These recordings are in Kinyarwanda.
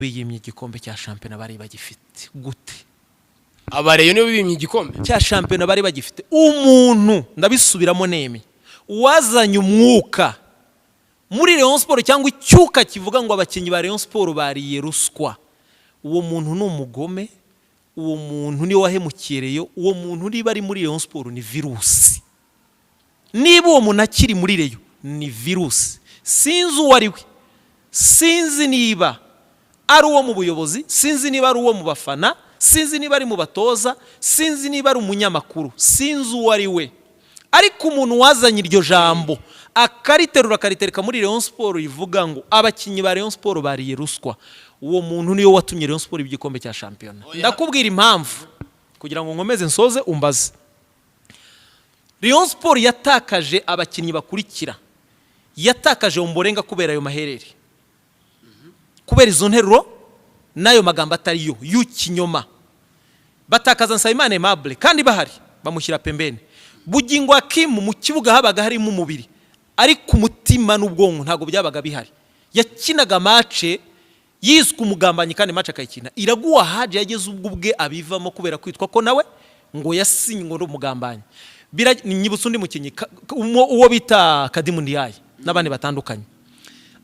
biyimye igikombe cya shampiyona bari bagifite gute? Abareyo nibo bibimye igikombe cya shampiyona bari bagifite. Umuntu ndabisubiramo neme wazanye umwuka muri Rayon Sport cyangwa icyuka kivuga ngo abakinyi ba Rayon Sport bariye ruswa, uwo muntu ni umugome, uwo muntu ni wahemukireyo, uwo muntu uri bari muri Rayon Sport ni virusi. Niba uwo muntu akiri muri Rayon ni virusi. Sinzi uwo ari we, sinzi niba ari uwo mu buyobozi, sinzi niba ari uwo mu bafana, sinzi niba ari mu batoza, sinzi niba ari umunyamakuru, sinzi uwo ari we. Ariko umuntu wazanye iryo jambo akariterura akaritereka muri Rayon Sport rivuga ngo abakinyi ba Rayon Sport bariye ruswa, uwo muntu niyo watumye Rayon Sport igikombe cya shampiyona. Ndakubwira impamvu kugira ngo nkomeze nsoze umbaze. Rayon Sport yatakaje abakinyi bakurikira, yatakaje umborenga kubera ayo maherere, kubera izo nteruro nayo magambo atari yo y'ukinyoma. Batakaza Nsabimana Aimable kandi bahari bamushyira pembeni. Bugingo Hakimu mu kibuga habaga harimo umubiri, ariko umutima n'ubwonko ntago byabaga bihari. Yakinaga match yiswe umugambanyi kandi match akayikina. Iraguha Haje yageze ubwo bwe abivamo kubera kwitwa ko nawe ngo yasinye ngo umugambanyi. Nyibutse undi mukinyi uwo bita Kadimu Ndiaye n'abandi batandukanye.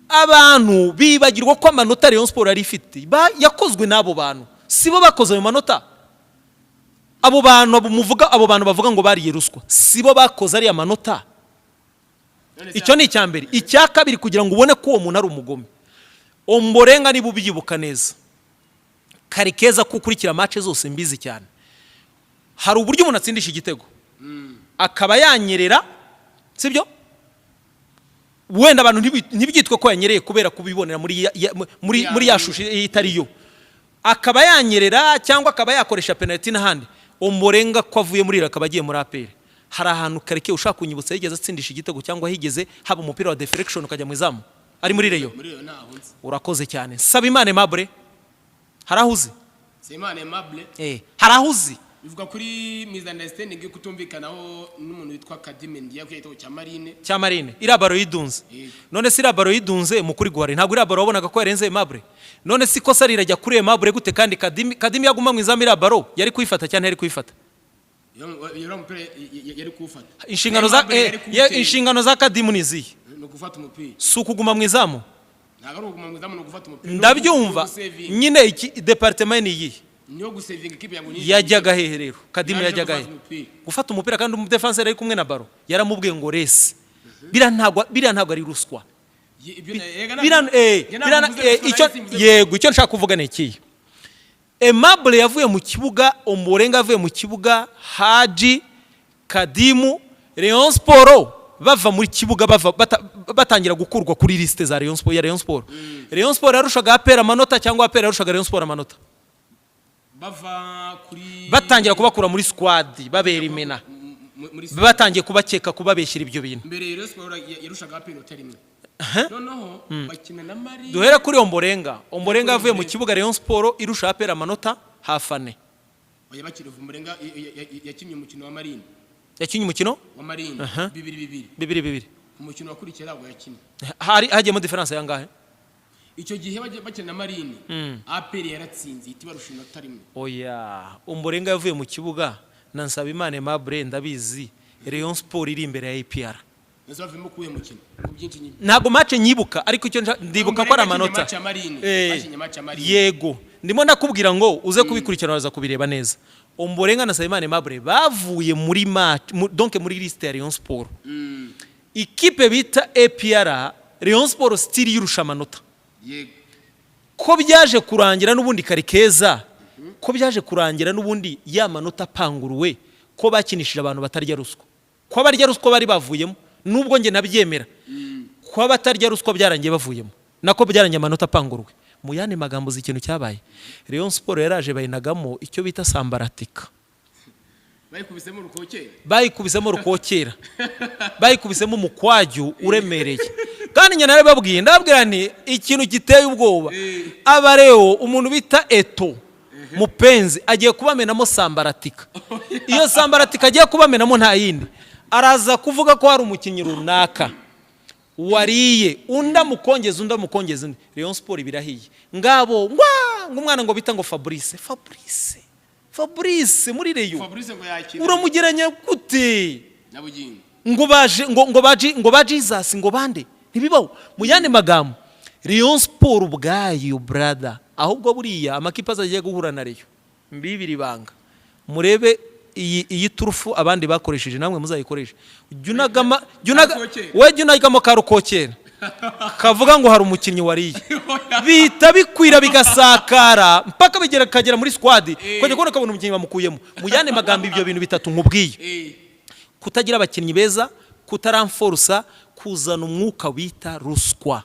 Abantu bibagirwa ko amanota Rayon Sport ari ifite yakozwe n'abo bantu, sibo bakoze ayo manota. Abo bantu bavuga ngo bariye ruswa, sibo bakoze ari amanota. Icyo ni icyambere. Icya kabiri, kugira ngo ubone ko uwo muntu ari umugome, omborenga niba ubiyibuka neza, kari keza kukurikira match zose mbizi cyane. Hari uburyo umuntu atsindisha igitego akaba yanyerera, sibyo? Wenda abantu ntibyitwe ko yanyereye kubera kubibonera muri yashusho itari yo, akaba yanyerera cyangwa akaba yakoresha penalty n'ahandi. Omborenga ko avuye muri akaba agiye muri APR. Hari ahantu kareke ushaka kunyibutsa yigeze atsindisha igitego cyangwa higeze haba umupira wa deflection ukajya mu izamu ari muri Rayon. Urakoze cyane. Nsabimana Aimable harahuze. Nsabimana Aimable harahuze. bivuga kuri misunderstanding yo kutumvikanaho n'umuntu witwa Kadimu Ndiaye kwita cya Marine. Irabaro yidunze. None si irabaro yidunze mukuri gwari, ntabwo irabaro wabonaga ko yarenze Aimable. None si kosa rirajya kuri Aimable gute kandi Kadimu yaguma mu izamu irabaro yari kwifata cyane yari kwifata. Yari kufata. Inshingano za Kadimu nizihe? No gufata umupira. Si ukuguma mu izamu. Ntabwo ari ukuguma mu izamu no gufata umupira. Ndabyumva. Nyine iki departement ni iyi. Niyo gusavinga ikipe yangu nyinshi. Yajyaga hehe rero? Kadimu yajyaga hehe? Gufata umupira kandi umudefenseur ari kumwe na baro. Yaramubwiye ngo rese. Bira ntabwo ari ruswa. Icyo nshaka kuvuga ni iki? Aimable yavuye mu kibuga, Omborenga yavuye mu kibuga, Haji, Kadimu, Rayon Sport bava muri kibuga batangira gukurwa kuri liste za Rayon Sport ya Rayon Sport. Rayon Sport yarushaga APR amanota cyangwa APR yarushaga Rayon Sport amanota? Batangira kubakura muri squad babera imena, batangiye kubakeka kubabeshyira ibyo bintu. Mbere Rayon Sport yarushaga APR utarimwe. Noneho bakina na Mari. Duhera kuri Omborenga. Omborenga yavuye mu kibuga Rayon Sport irusha APR amanota hafane. Oya bakira Omborenga yakinnye umukino wa Marine. Yakinnye umukino wa Marine 2-2. Umukino wakurikira ntabwo yakinnye. Hagiyemo difference yangahe? Icyo gihe bakina na Marine APR yaratsinze itibarusha inota rimwe. Oya, Omborenga yavuye mu kibuga na Nsabimana Aimable ndabizi Rayon Sport iri imbere ya APR. Nazavimo kuye mukino byinshi nyine. Ntago match nyibuka ariko icyo ndibuka ko ari amanota. Yego, ndimo ndakubwira ngo uze kubikurikirana waza kubireba neza. Omborenga na Nsabimana Aimable bavuye muri match donc muri liste ya Rayon Sport. Ikipe bita APR Rayon Sport still yirusha amanota. Yego. Ko byaje kurangira n'ubundi karikeza, ko byaje kurangira n'ubundi ya manota panguruwe, ko bakinishije abantu batarya ruswa. Ko barya ruswa bari bavuyemo, nubwo nge nabyemera. Ko batarya ruswa byarangiye bavuyemo, nako byarangiye amanota panguruwe. Mu yandi magambo z'ikintu cyabaye, Rayon Sport yaraje bayinagamo icyo bita sambaratika. Bayikubisemo rukokera. Bayikubisemo umukwaju uremereye. Kandi nyana babwiye ndababwira nti ikintu giteye ubwoba. Abareo umuntu bita Eto Mupenzi agiye kubamenamo sambaratika. Iyo sambaratika agiye kubamenamo nta yindi. Araza kuvuga ko hari umukinyi runaka wariye unda mukongeza Rayon Sport birahiye ngabo ngumwana ngo bita ngo Fabrice muri Rayon uramugeranya gute nabugingo ngo ba Jesus ngo bande ntibibaho mu yandi magambo Rayon Sport ubwayo brother ahubwo buriya amakipe azagiye guhura na Rayon mbibiri banga murebe iyi turufu abandi bakoresheje namwe muzayikoresha junagamo karukokera kavuga ngo hari umukinnyi wariye bita bikwira bigasakara mpaka bigera kagera muri squad kujya kubona kabona umukinnyi bamukuyemo mu yandi magambo ibyo bintu bitatu nkubwiye kutagira abakinnyi beza kutaramforsa kuzana umwuka bita ruswa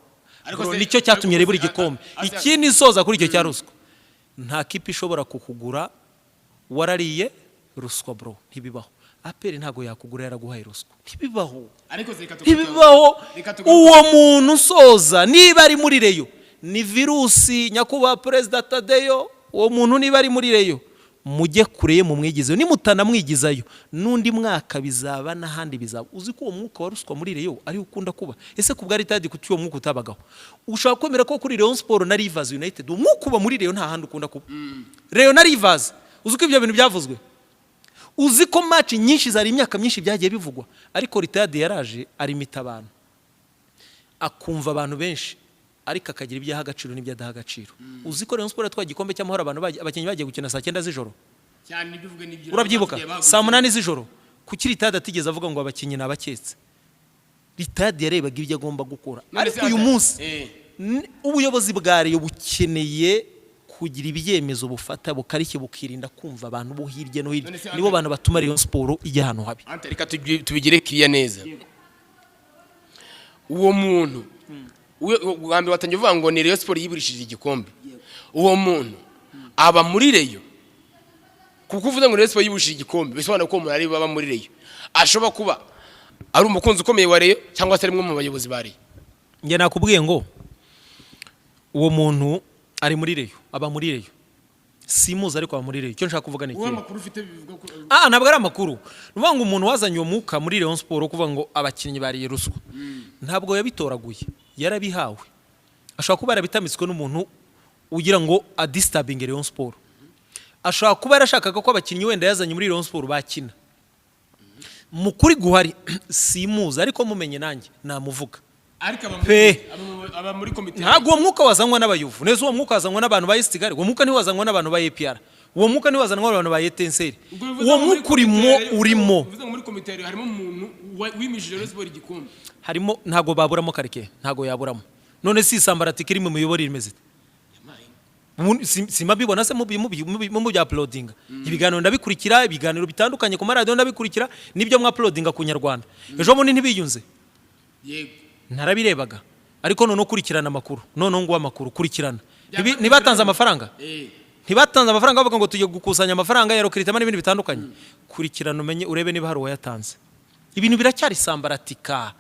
nicyo cyatumye reba igikombe ikindi isoza kuri icyo cya ruswa nta kipe ishobora kukugura warariye ruswa bro ntibibaho aperi ntago yakugura yaraguhaye ruswa ntibibaho uwo muntu soza niba ari muri Rayon ni virusi nyakuba president Tadeyo uwo muntu niba ari muri Rayon mujye kureye mu mwigizeyo nimutana mwigizayo nundi mwaka bizaba nahandi bizaba uzi ko uwo mwuka wa ruswa muri Rayon ari ukunda kuba ese kubwa ritadi kucyo mwuka utabagaho ushaka kwemera ko kuri Rayon Sport na Rivers United umwuka uba muri Rayon nta handi ukunda kuba Rayon na Rivers uzi ko ibyo bintu byavuzwe uzi ko match nyinshi zari imyaka myinshi byagiye bivugwa ariko ritadi yaraje arimita abantu akumva abantu benshi ariko akagira ibyaha agaciro n'ibyadaha agaciro uzi ko Rayon Sport twagikombe cy'amahoro abantu abakinnyi bagiye gukina saa 9 z'ijoro cyane bivuge n'ibyo urabyibuka saa 8 z'ijoro kuki ritadi atigeze avuga ngo abakinnyi nabaketse ritadi yarebaga ibyo agomba gukora ariko uyu munsi ubuyobozi bwa Rayon bukeneye kugira ibyemezo bufata bukarike bukirinda kumva abantu bo hirya no hino nibo bantu batuma Rayon Sport ijya hano habi reka tubigire kiriya neza uwo muntu ugambi watangiye uvuga ngo ni Rayon Sport yiburishije igikombe uwo muntu aba muri Rayon kuko uvuze ngo Rayon Sport yiburishije igikombe bisobanura ko umuntu ari baba muri Rayon ashobora kuba ari umukunzi ukomeye wa Rayon cyangwa se ari mwe mu bayobozi ba Rayon nge nakubwiye ngo uwo muntu ari muri Rayon aba muri Rayon simuza ariko aba muri Rayon cyo nshaka kuvuga niki amakuru ufite bivuga ko ntabwo ari amakuru nuvuga ngo umuntu wazanye uwo mwuka muri Rayon Sport kuvuga ngo abakinnyi bariye ruswa ntabwo yabitoraguye yarabihawe ashaka kuba yarabitamitswe n'umuntu ugira ngo adisturbing Rayon Sport ashaka kuba yarashakaga ko abakinnyi wenda yazanye muri Rayon Sport bakina mukuri guhari simuza ariko mumenye nanjye namuvuga ariko aba muri komite ntabwo uwo mwuka wazanwa n'abayuvu neza uwo mwuka wazanwa n'abantu ba Istigari uwo mwuka ntiwazanwa n'abantu ba APR uwo mwuka ntiwazanwa n'abantu ba Etenseri uwo mwuka urimo uvuze ngo muri komite harimo umuntu wimishije Rayon Sport igikombe harimo ntago baburamo karike ntago yaburamo none si sambarati kiri mu miyoborere imeze sima bibona se mu bya uploading ibiganiro ndabikurikira ibiganiro bitandukanye ku radio ndabikurikira nibyo mwa uploadinga ku Nyarwanda ejo bundi ntibiyunze yego narabirebaga ariko none ukurikirana amakuru none ngo amakuru kurikirana ntibatanze amafaranga ntibatanze amafaranga bavuga ngo tujye gukusanya amafaranga ya recruitment n'ibindi bitandukanye kurikirana umenye urebe niba hari uwayatanze ibintu biracyari sambaratika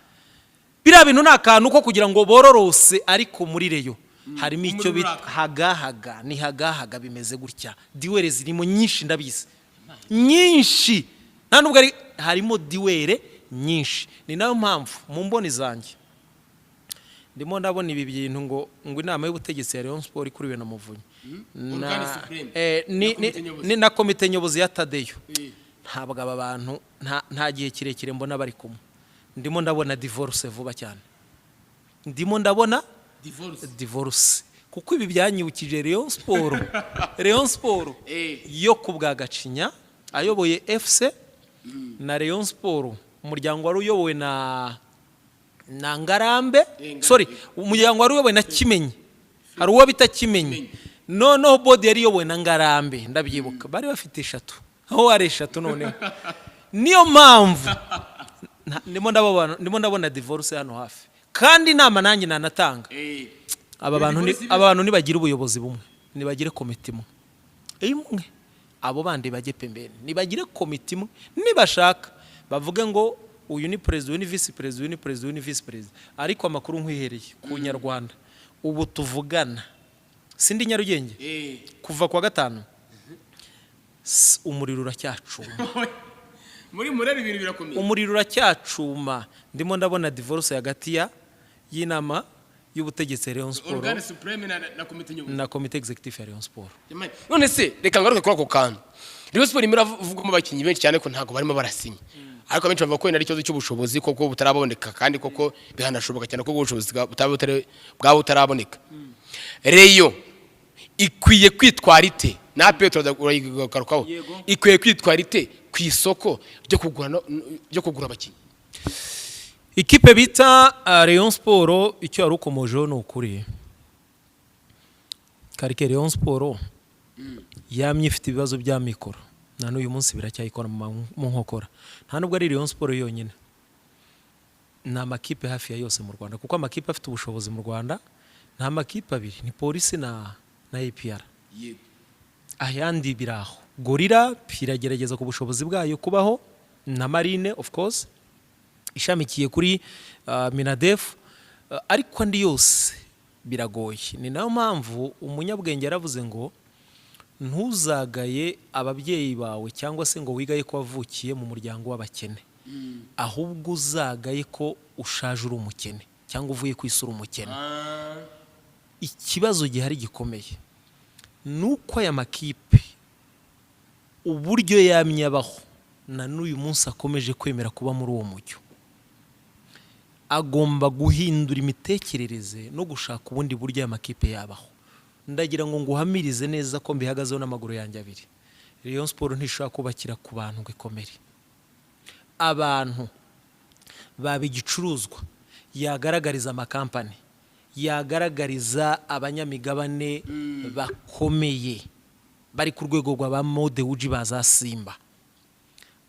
bira bintu nakantu ko kugira ngo bororose ariko muri Rayon harimo icyo hagahaga ni hagahaga bimeze gutya diwere zirimo nyinshi ndabizi nyinshi nta nubwo ari harimo diwere nyinshi ni nayo mpamvu mu mboni zanjye ndimo ndabona ibi bintu ngo inama y'ubutegetsi ya Rayon Sport ikuriwe na Muvunyi na komite nyobozi ya Tadeyo ntabwo aba bantu nta gihe kirekire mbona bari kumwe ndimo ndabona divorce vuba cyane ndimo ndabona divorce kuko ibi byanyibukije Rayon Sport yo kubwa Gacinya ayoboye FC na Rayon Sport umuryango wari uyobowe na Ngarambe umuryango wari uyobowe na Kimenyi hari uwo bita Kimenyi noneho body yari uyobowe na Ngarambe ndabyibuka bari bafite 3 aho ari 3 noneho niyo mpamvu ndimo ndabona divorce hano hafi kandi inama nanjye nanatanga aba bantu nibagira ubuyobozi bumwe nibagire komite imwe imwe abo bandi bajye pembeni nibagire komite imwe nibashaka bavuge ngo uyu ni president uyu ni vice president uyu ni president uyu ni vice president ariko amakuru nkwihereye ku Nyarwanda ubu tuvugana sindi Nyarugenge kuva kwa gatanu umuriro uracyacuma muri murebe ibintu birakomeye umuriro uracyacuma ndimo ndabona divorce hagati ya y'inama y'ubutegetsi Rayon Sport Organe Supreme na komite nyobozi na komite executive ya Rayon Sport. None se reka ngaruke kuri ako kantu. Rayon Sport imiravugamo abakinyi benshi cyane ko ntago barimo barasinya. Ariko benshi bavuga ko ari ikibazo cy'ubushobozi koko butaraboneka kandi koko bihanashoboka cyane ko ubushobozi bwa butaraboneka. Rayon ikwiye kwitwara ite na Petro urayigarukaho ikwiye kwitwara ite ku isoko ryo kugura abakinyi. Ikipe bita Rayon Sport icyo ari ukomojeho ni ukuri. Karike Rayon Sport yamye ifite ibibazo bya mikoro na n'uyu munsi biracyayikora mu nkokora. Nta nubwo ari Rayon Sport yonyine, na makipe hafi ya yose mu Rwanda, kuko amakipe afite ubushobozi mu Rwanda nta makipe abiri, ni polisi na APR. Ayandi biraho. Gorira iragerageza ku bushobozi bwayo kubaho, na Marine of course ishamikiye kuri Minadef, ariko andi yose biragoye. Ni nayo mpamvu umunyabwenge yaravuze ngo ntuzagaye ababyeyi bawe cyangwa se ngo wigaye ko wavukiye mu muryango w'abakene, ahubwo uzagaye ko ushaje uri umukene cyangwa uvuye ku isura umukene. Ikibazo gihari gikomeye nuko aya makipe uburyo yamye abaho na n'uyu munsi akomeje kwemera kuba muri uwo mujyo. Agomba guhindura imitekerereze no gushaka ubundi buryo aya makipe yabaho. Ndagira ngo nguhamirize neza ko mbihagazeho n'amaguru yanjye abiri. Rayon Sport ntishobora kubakira ku bantu ngo ikomere. Abantu babigicuruzwa yagaragariza amakampani, yagaragariza abanyamigabane bakomeye bari ku rwego rwa ba Mode Uji baza Simba,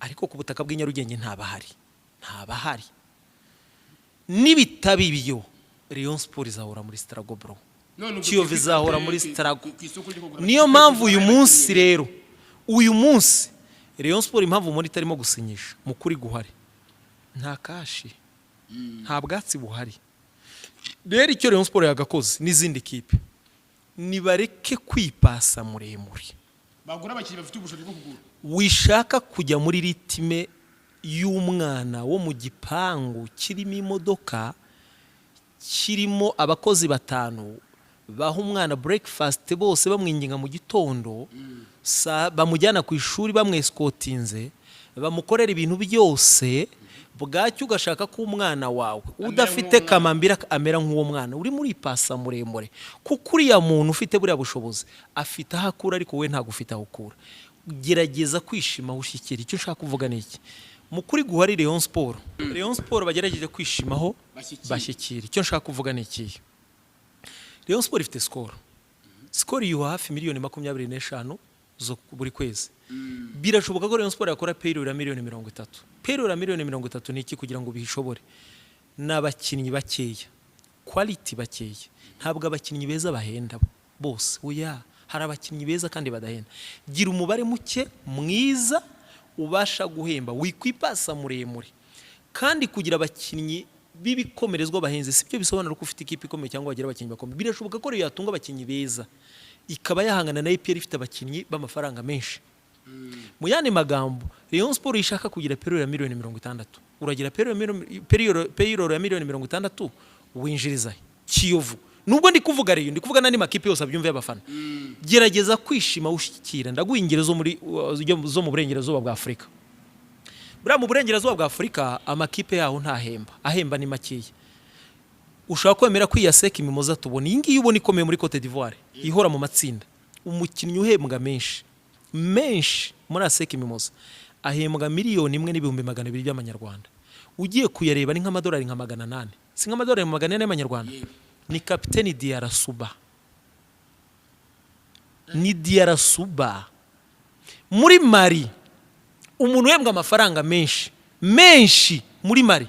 ariko ku butaka bw'inyarugenge ntabahari. Nibitaba ibyo Rayon Sport izahora muri Strago bro, Kiyovu izahora muri Strago. Niyo mpamvu uyu munsi Rayon Sport impamvu muri itarimo gusinyisha mukuri guhari, nta kashi, nta bwatsi buhari. Rero icyo Rayon Sport yagakoze n'izindi kipe nibareke kwipasa muremure, bagura abakinyi bafite ubushobozi bwo kugura. Wishaka kujya muri ritime y'umwana wo mu gipangu kirimo imodoka, kirimo abakozi batanu, baha umwana breakfast bose bamwinginga mu gitondo, bamujyana ku ishuri bamwescotinze, bamukorera ibintu byose, bwacyo ugashaka ko umwana wawe udafite kamambira amera nk'uwo mwana uri muri pasa muremure, kuko uriya muntu ufite buriya bushobozi afite aho akura, ariko we ntabwo ufite aho ukura. Gerageza kwishima ushyikira. Icyo ushaka kuvuga ni iki? Mukuri guhari Rayon Sport bagerageje kwishimaho bashyikira. Icyo nshaka kuvuga ni iki? Rayon Sport ifite score yuha hafi miliyoni 25 zo buri kwezi. Birashoboka ko Rayon Sport yakora payroll ya miliyoni 30. Payroll ya miliyoni 30 ni iki kugira ngo bishobore? N'abakinnyi bakeya, quality bakeya. Ntabwo abakinnyi beza bahenda bose. Oya, hari abakinnyi beza kandi badahenda. Gira umubare muke mwiza ubasha guhemba, wikwipasa muremure. Kandi kugira abakinnyi bibikomerezwa bahenze sibyo bisobanura ko ufite ikipe ikomeye cyangwa wagira abakinnyi bakomeye. Birashoboka ko yatunga abakinnyi beza ikaba yahangana na APR ifite abakinnyi b'amafaranga menshi. Mu yandi magambo, Rayon Sport ishaka kugira payroll ya miliyoni 60. Uragira payroll ya miliyoni 60 winjiriza Kiyovu. Nubwo ndi kuvuga Rayon, ndi kuvuga nandi makipe yose abyumve y'abafana. Gerageza kwishima ushyikira. Ndaguhingire zo mu burengerazuba bwa Afrika. Bura mu burengerazuba bwa Afrika amakipe yaho ntahemba, ahemba ni makeya. Ushaka kwemera kwiyaseka imimoza tubona iyi ngiyi ubona ikomeye muri Cote d'Ivoire ihora mu matsinda. Umukinnyi uhembwa menshi muri aseka imimoza ahembwa miliyoni 1,200,000 by'amanyarwanda. Ugiye kuyareba ni nk'amadolari nka 800, si nk'amadolari 400 y'amanyarwanda. Ni kapiteni Diarasuba, ni Diarasuba. Muri Mali umuntu uhembwa amafaranga menshi muri Mali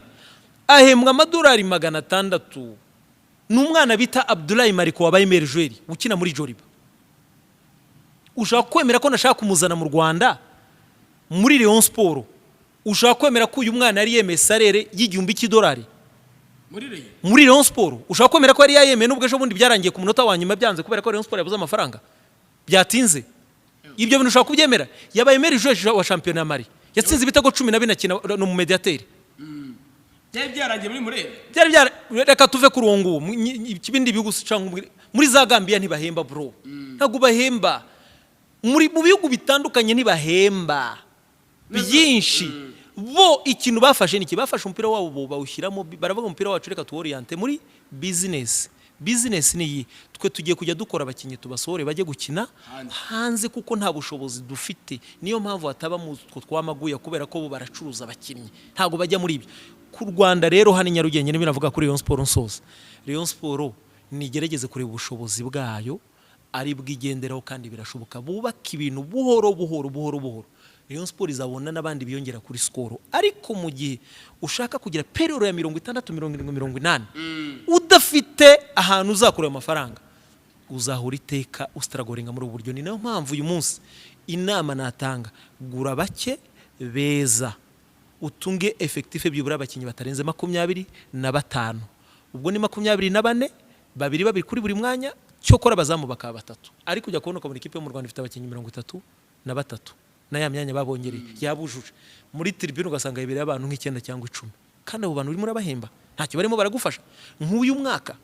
ahembwa amadolari 600. N'umwana bita Abdoulaye Mariko wabaye Merjeri ukina muri Joliba. Ushaka kwemera ko nashaka kumuzana mu Rwanda muri Rayon Sport? Ushaka kwemera ko uyu mwana yari yemeye salere y'igihumbi cy'idolari muri Rayon Sport? Ushaka kwemera ko yari yayemeye nubwo ejo bundi byarangiye ku munota wa nyuma byanze kubera ko Rayon Sport yabuze amafaranga byatinze? Ibyo bintu ushaka kubyemera? Yabaye Merjeri wa championnat Mali, yatsinze ibitego 12 akina no mu mediateur. byarangiye muri Murera byari reka tuve kuri uwo nguwo ikibindi bihugu cyangwa muri za Gambia ntibahemba bro ntago bahemba mu bihugu bitandukanye ntibahemba byinshi bo ikintu bafashe niki bafashe umupira wabo bawushyiramo baravuga umupira wacu reka tuoriente muri business ni twe tugiye kujya dukora abakinyi tubasohore bajye gukina hanze kuko nta bushobozi dufite niyo mpamvu hataba mu twamaguya kubera ko bo baracuruza abakinyi ntago bajya muri ibyo ku Rwanda rero hano Nyarugenge niba navuga kuri Rayon Sport nsoza Rayon Sport nigerageze kureba ubushobozi bwayo ari bwigenderaho kandi birashoboka bubaka ibintu buhoro Rayon Sport izabona n'abandi biyongera kuri skoro ariko mu gihe ushaka kugira period ya 60 70 udafite ahantu uzakura amafaranga uzahura iteka ustragoringa muri uburyo ni nayo mpamvu uyu munsi inama natanga gura bake beza utunge effectif byibura abakinyi batarenze 25 ubwo ni 24 babiri kuri buri mwanya cyo kora bazamu bakaba batatu ariko ujya kubona ko muri equipe yo mu Rwanda ifite abakinyi 33 na ya myanya babongereye yabujuje muri tribune ugasanga ibereye abantu nk'icyenda cyangwa 10 kandi abo bantu urimo urabahemba ntacyo barimo baragufasha nk'uyu mwaka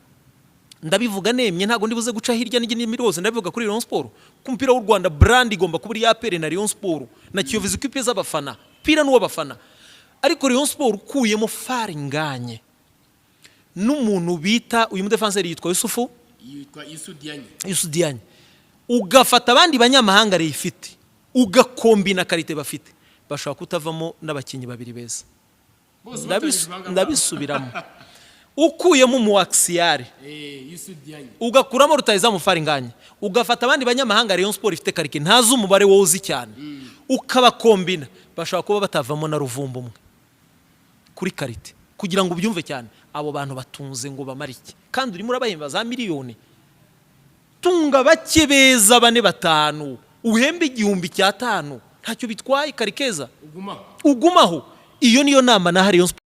ndabivuga nemye ntago ndibuze guca hirya n'indi rose ndabivuga kuri Rayon Sport kumpira w'u Rwanda brand igomba kuba ya Apr na Rayon Sport na Kiyovu equipe z'abafana pira n'uwo bafana ariko Rayon Sport ukuyemo faringanye n'umuntu bita uyu mudefenseur yitwa Yusufu Dianye ugafata abandi banyamahanga reyifite ugakombina karite bafite bashaka kutavamo n'abakinyi babiri beza ndabisubiramo ukuyemo muaxiare ugakuramo rutayiza mufaringanye ugafata abandi banyamahanga Rayon Sport ifite karike ntazi umubare wozi cyane ukabakombina bashaka kuba batavamo na ruvumbu umwe kuri karite kugira ngo ubyumve cyane abo bantu batunze ngo bamarike kandi urimo urabahemba za miliyoni tunga bake beza 4-5 uhembe 1,500 ntacyo bitwaye karikeza ugumaho iyo niyo nama na Rayon Sport